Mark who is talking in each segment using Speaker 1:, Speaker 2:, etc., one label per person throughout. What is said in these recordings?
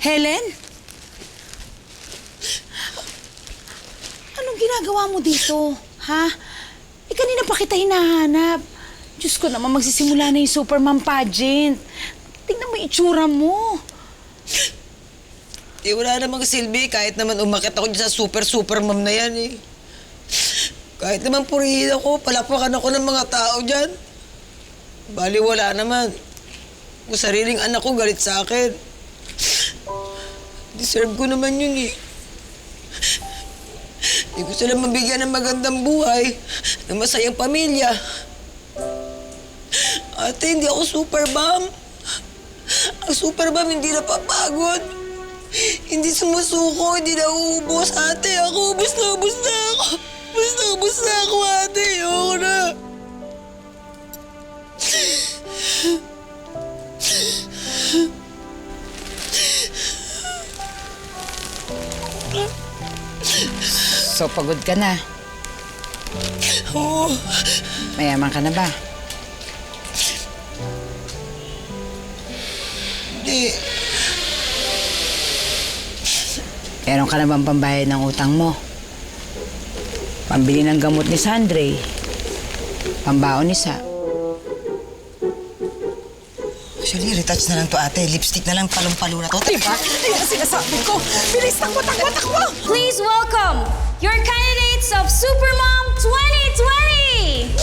Speaker 1: Helen? Anong ginagawa mo dito? Ha? Kanina pa kita hinahanap. Diyos ko naman, magsisimula na yung Supermom pageant. Tingnan mo yung itsura mo.
Speaker 2: Wala namang silbi. Kahit naman umakit ako dyan sa Supermom na yan eh. Kahit naman purihin ako, palapakan ako ng mga tao dyan. Bali, wala naman. Kung sariling anak ko galit sa akin. Deserve ko naman yun eh. Hindi ko sila mabigyan ng magandang buhay, ng masayang pamilya. Ate, hindi ako Supermom. Ang Supermom hindi napapagod. Hindi sumusuko, hindi nauubos. Ate, ako, ubos na ako. Ubos na ako, ate. Ayoko na.
Speaker 1: So, pagod ka na?
Speaker 2: Oo.
Speaker 1: Mayaman ka na ba?
Speaker 2: Hindi.
Speaker 1: Meron ka na bang pambayad ng utang mo? Pambili ng gamot ni Sandre? Pambaon ni Sa?
Speaker 2: Actually, retouch na lang to, ate. Lipstick na lang, palong-palo na to.
Speaker 1: Diba? Ayun ang sinasabi ko. Bilis, takbo!
Speaker 3: Please welcome your candidates of Supermom 2020!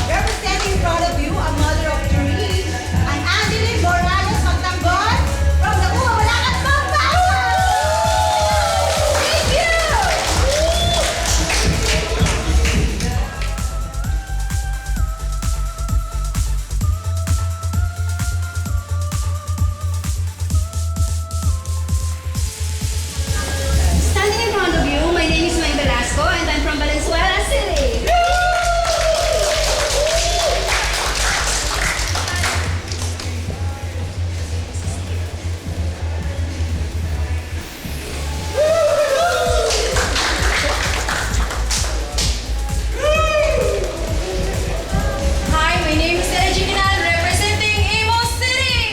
Speaker 4: Representing in front of you, a mother of three, an Angeline Morales Magtanggol from the Walakan Pampanga! Thank you!
Speaker 3: Standing in front of you, my name is May Velasco and I'm from Valenzuela City. Hi, my name is Reggie Kinal, representing Imo City.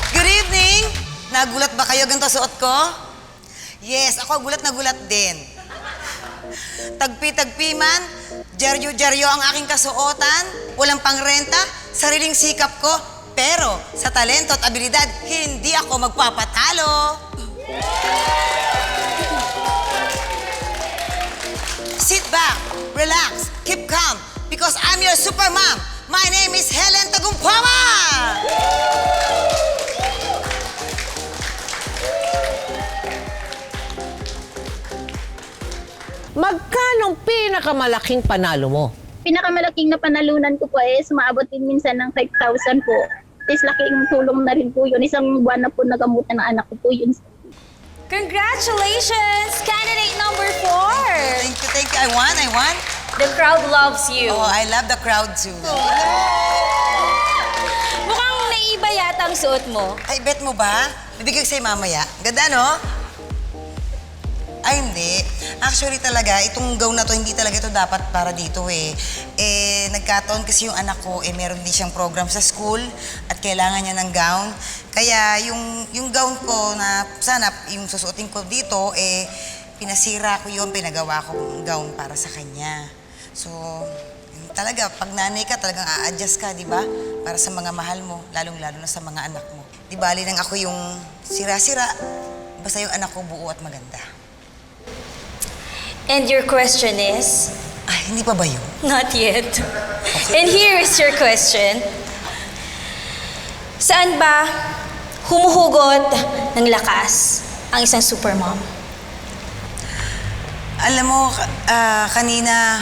Speaker 2: Good evening! Nagulat ba kayo ganito suot ko? Yes, ako gulat na gulat din. Tagpi-tagpi man, jaryo-jaryo ang aking kasuotan, walang pangrenta, sariling sikap ko, pero sa talento at abilidad, hindi ako magpapatalo. Sit back, relax, keep calm, because I'm your Supermom. My name is Helen Tagumpama!
Speaker 5: Magkano ang pinakamalaking panalo mo?
Speaker 6: Pinakamalaking na panalunan ko po sumaabot din minsan ng 5,000 po. Tapos laking tulong na rin po yun. Isang buwan na po nagamutan ng anak ko po yun.
Speaker 3: Congratulations, candidate number 4.
Speaker 2: Thank you. I won.
Speaker 3: The crowd loves you.
Speaker 2: Oh, I love the crowd too.
Speaker 3: Mukhang naiiba yata ang suot mo.
Speaker 2: Ay, bet mo ba? Bibigay ko sa'yo mamaya. Ganda, no? Ay, hindi. Actually talaga, itong gown na to, hindi talaga ito dapat para dito eh. Nagkataon kasi yung anak ko, meron din siyang program sa school at kailangan niya ng gown. Kaya yung gown ko na sana yung susuotin ko dito, pinasira ko yun, pinagawa ko yung gown para sa kanya. So, talaga, pag nanay ka, talagang a-adjust ka, di ba? Para sa mga mahal mo, lalong-lalo na sa mga anak mo. Di bali lang ako yung sira-sira, basta yung anak ko buo at maganda.
Speaker 3: And your question is?
Speaker 2: Ay, hindi pa ba yun?
Speaker 3: Not yet. And here is your question. Saan ba humuhugot ng lakas ang isang supermom?
Speaker 2: Alam mo, kanina,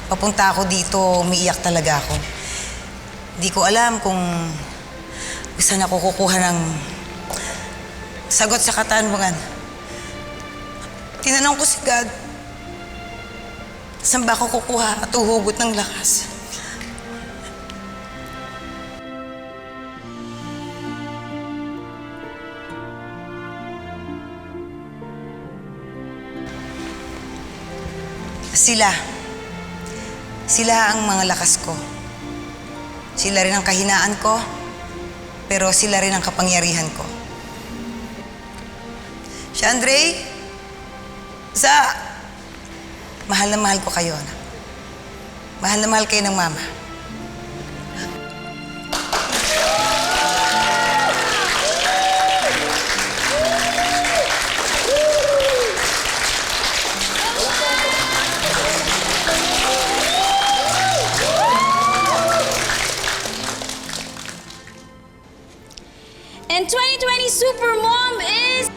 Speaker 2: papunta ako dito, umiiyak talaga ako. Hindi ko alam kung saan ako kukuha ng sagot sa katanungan. Tinanong ko si God, saan ba ako kukuha at uhugot ng lakas? Sila ang mga lakas ko. Sila rin ang kahinaan ko, pero sila rin ang kapangyarihan ko. Chandray, mahal na mahal ko kayo, anak. Mahal na mahal kayo ng mama.
Speaker 3: And 2020 Super Mom is